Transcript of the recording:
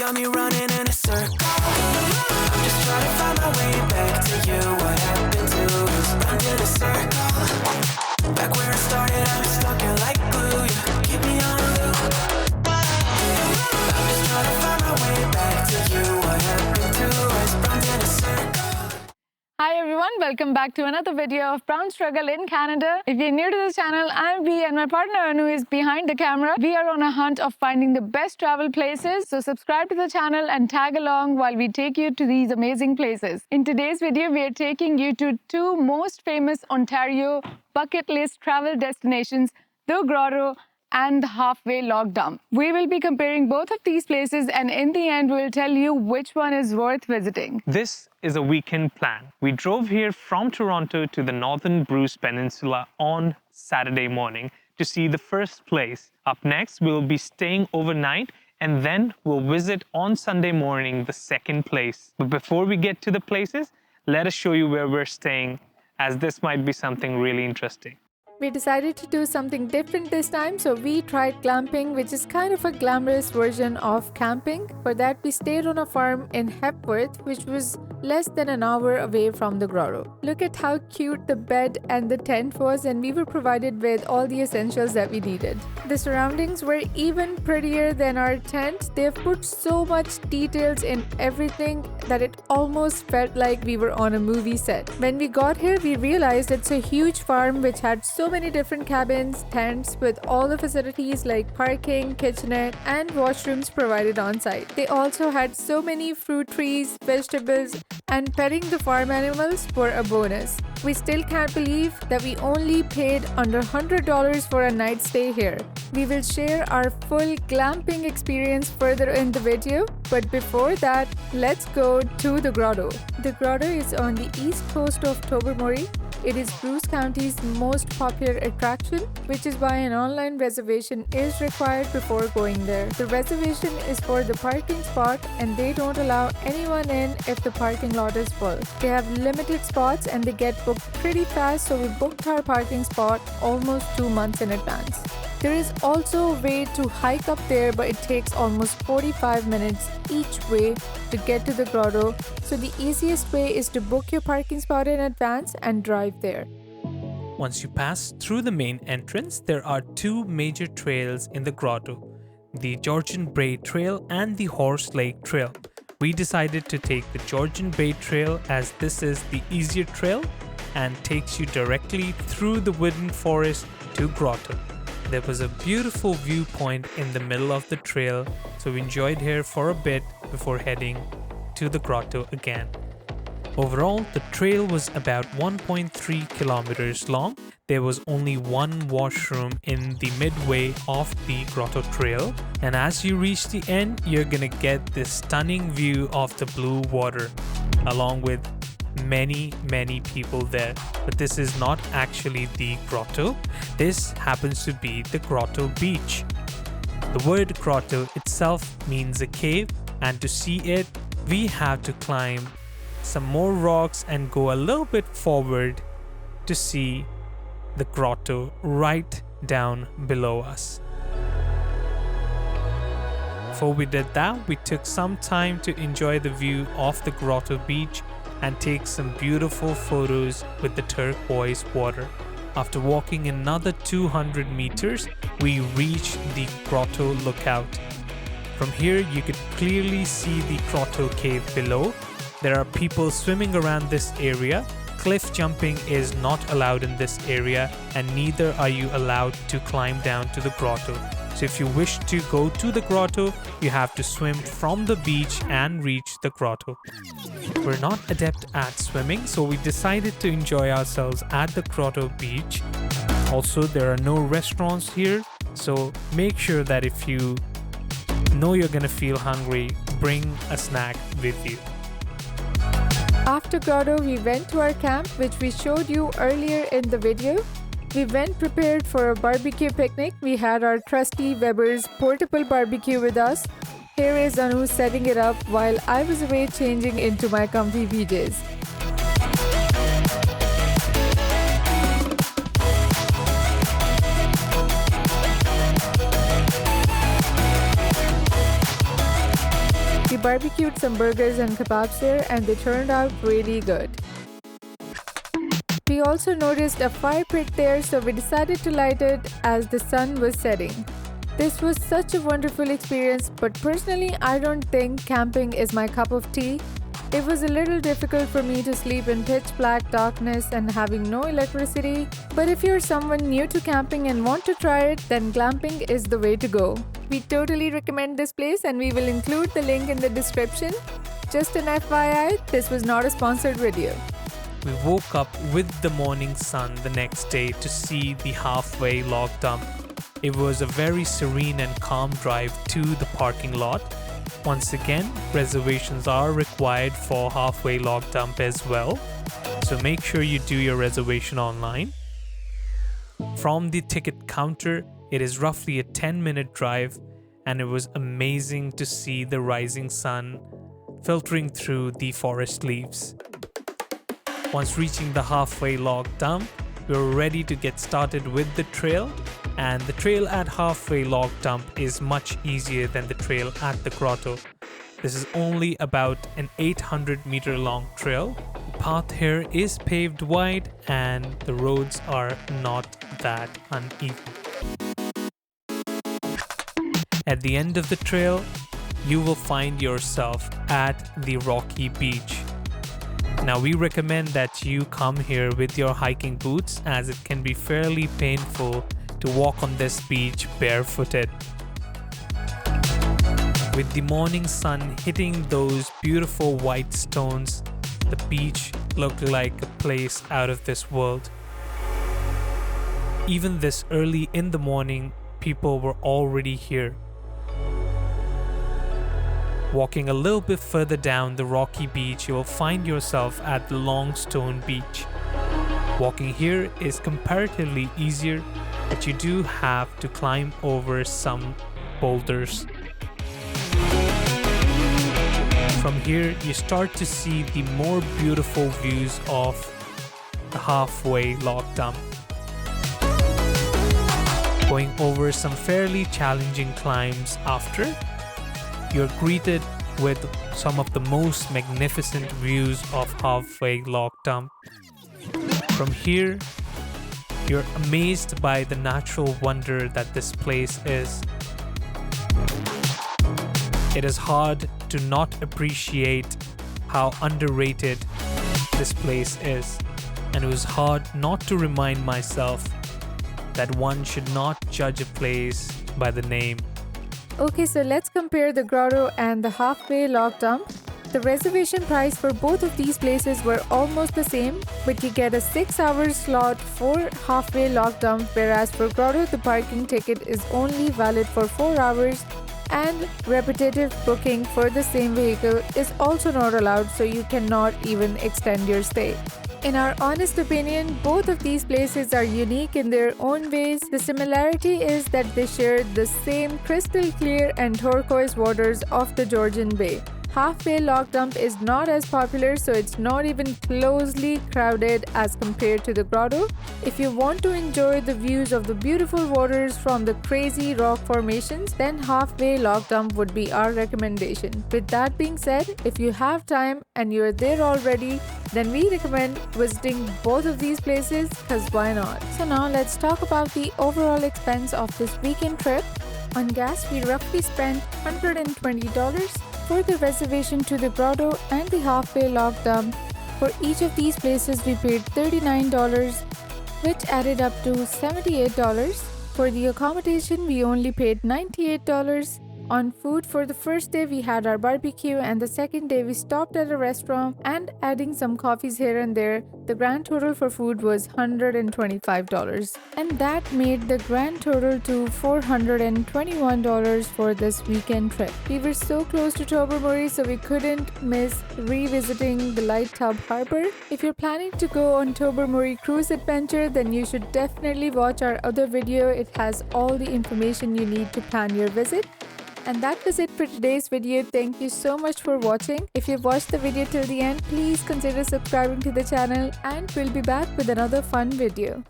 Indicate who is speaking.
Speaker 1: got me running in a circle. I'm just trying to find my way back to you. What happened to us? Round in a circle. Back where I started, I'm stuck here like glue. You keep me on loop. I'm just trying to find my way back to you. What happened to us? Round in a circle.
Speaker 2: Hi everyone, welcome back to another video of Brown Struggle in Canada. If you're new to this channel, I'm V and my partner Anu is behind the camera. We are on a hunt of finding the best travel places, so subscribe to the channel and tag along while we take you to these amazing places. In today's video, we are taking you to two most famous Ontario bucket list travel destinations, the Grotto and the Halfway Log Dump. We will be comparing both of these places and in the end we'll tell you which one is worth visiting.
Speaker 3: This is a weekend plan. We drove here from Toronto to the Northern Bruce Peninsula on Saturday morning to see the first place. Up next, we'll be staying overnight and then we'll visit on Sunday morning the second place. But before we get to the places, let us show you where we're staying, as this might be something really interesting.
Speaker 2: We decided to do something different this time, so we tried glamping, which is kind of a glamorous version of camping. For that, we stayed on a farm in Hepworth, which was less than an hour away from the grotto. Look at how cute the bed and the tent was, and we were provided with all the essentials that we needed. The surroundings were even prettier than our tent. They've put so much details in everything that it almost felt like we were on a movie set. When we got here, we realized it's a huge farm which had so many different cabins, tents with all the facilities like parking, kitchenette, and washrooms provided on site. They also had so many fruit trees, vegetables, and petting the farm animals for a bonus. We still can't believe that we only paid under $100 for a night stay here. We will share our full glamping experience further in the video, but before that, let's go to the grotto. The grotto is on the east coast of Tobermory. It is Bruce County's most popular attraction, which is why an online reservation is required before going there. The reservation is for the parking spot and they don't allow anyone in if the parking lot is full. They have limited spots and they get booked pretty fast, so we booked our parking spot almost 2 months in advance. There is also a way to hike up there, but it takes almost 45 minutes each way to get to the grotto, so the easiest way is to book your parking spot in advance and drive there.
Speaker 4: Once you pass through the main entrance, there are two major trails in the grotto, the Georgian Bay Trail and the Horse Lake Trail. We decided to take the Georgian Bay Trail as this is the easier trail and takes you directly through the wooden forest to Grotto. There was a beautiful viewpoint in the middle of the trail, so we enjoyed here for a bit before heading to the grotto again. Overall, the trail was about 1.3 kilometers long. There was only one washroom in the midway of the Grotto Trail, and as you reach the end, you're gonna get this stunning view of the blue water, along with many people there. But this is not actually the grotto. This happens to be the Grotto Beach. The word grotto itself means a cave, and to see it, we have to climb some more rocks and go a little bit forward to see the grotto right down below us. Before we did that, we took some time to enjoy the view of the Grotto Beach and take some beautiful photos with the turquoise water. After walking another 200 meters, we reached the grotto lookout. From here, you could clearly see the grotto cave below. There are people swimming around this area. Cliff jumping is not allowed in this area, and neither are you allowed to climb down to the grotto. So if you wish to go to the grotto, you have to swim from the beach and reach the grotto. We're not adept at swimming, so we decided to enjoy ourselves at the Grotto Beach. Also, there are no restaurants here, so make sure that if you know you're gonna feel hungry, bring a snack with you.
Speaker 2: After grotto, we went to our camp, which we showed you earlier in the video. We went prepared for a barbecue picnic. We had our trusty Weber's portable barbecue with us. Here is Anu setting it up while I was away changing into my comfy PJs. We barbecued some burgers and kebabs there and they turned out really good. We also noticed a fire pit there, so we decided to light it as the sun was setting. This was such a wonderful experience, but personally I don't think camping is my cup of tea. It was a little difficult for me to sleep in pitch black darkness and having no electricity, but if you're someone new to camping and want to try it, then glamping is the way to go. We totally recommend this place and we will include the link in the description. Just an FYI, this was not a sponsored video.
Speaker 4: We woke up with the morning sun the next day to see the Halfway Log Dump. It was a very serene and calm drive to the parking lot. Once again, reservations are required for Halfway Log Dump as well, so make sure you do your reservation online. From the ticket counter, it is roughly a 10-minute drive, and it was amazing to see the rising sun filtering through the forest leaves. Once reaching the Halfway Log Dump, we were ready to get started with the trail, and the trail at Halfway Log Dump is much easier than the trail at the grotto. This is only about an 800-meter long trail. The path here is paved wide and the roads are not that uneven. At the end of the trail, you will find yourself at the rocky beach. Now we recommend that you come here with your hiking boots, as it can be fairly painful to walk on this beach barefooted. With the morning sun hitting those beautiful white stones, the beach looked like a place out of this world. Even this early in the morning, people were already here. Walking a little bit further down the rocky beach, you will find yourself at the long stone beach. Walking here is comparatively easier, but you do have to climb over some boulders. From here, you start to see the more beautiful views of the Halfway Log Dump. Going over some fairly challenging climbs after, you're greeted with some of the most magnificent views of Halfway Log Dump. From here, you're amazed by the natural wonder that this place is. It is hard to not appreciate how underrated this place is, and it was hard not to remind myself that one should not judge a place by the name.
Speaker 2: Okay, so let's compare the grotto and the Halfway Log Dump. The reservation price for both of these places were almost the same, but you get a 6-hour slot for Halfway Log Dump, whereas for grotto the parking ticket is only valid for 4 hours, and repetitive booking for the same vehicle is also not allowed, so you cannot even extend your stay. In our honest opinion, both of these places are unique in their own ways. The similarity is that they share the same crystal clear and turquoise waters of the Georgian Bay. Halfway Log Dump is not as popular, so it's not even closely crowded as compared to the grotto. If you want to enjoy the views of the beautiful waters from the crazy rock formations, then Halfway Log Dump would be our recommendation. With that being said, if you have time and you're there already, then we recommend visiting both of these places, because why not? So now let's talk about the overall expense of this weekend trip. On gas, we roughly spent $120 for the reservation to the grotto and the Halfway Log Dump. For each of these places, we paid $39, which added up to $78. For the accommodation, we only paid $98. On food, for the first day we had our barbecue, and the second day we stopped at a restaurant and adding some coffees here and there. The grand total for food was $125, and that made the grand total to $421 for this weekend trip. We were so close to Tobermory, so we couldn't miss revisiting the light tub harbor. If you're planning to go on Tobermory cruise adventure, then you should definitely watch our other video. It has all the information you need to plan your visit. And that was it for today's video. Thank you so much for watching. If you've watched the video till the end, please consider subscribing to the channel, and we'll be back with another fun video.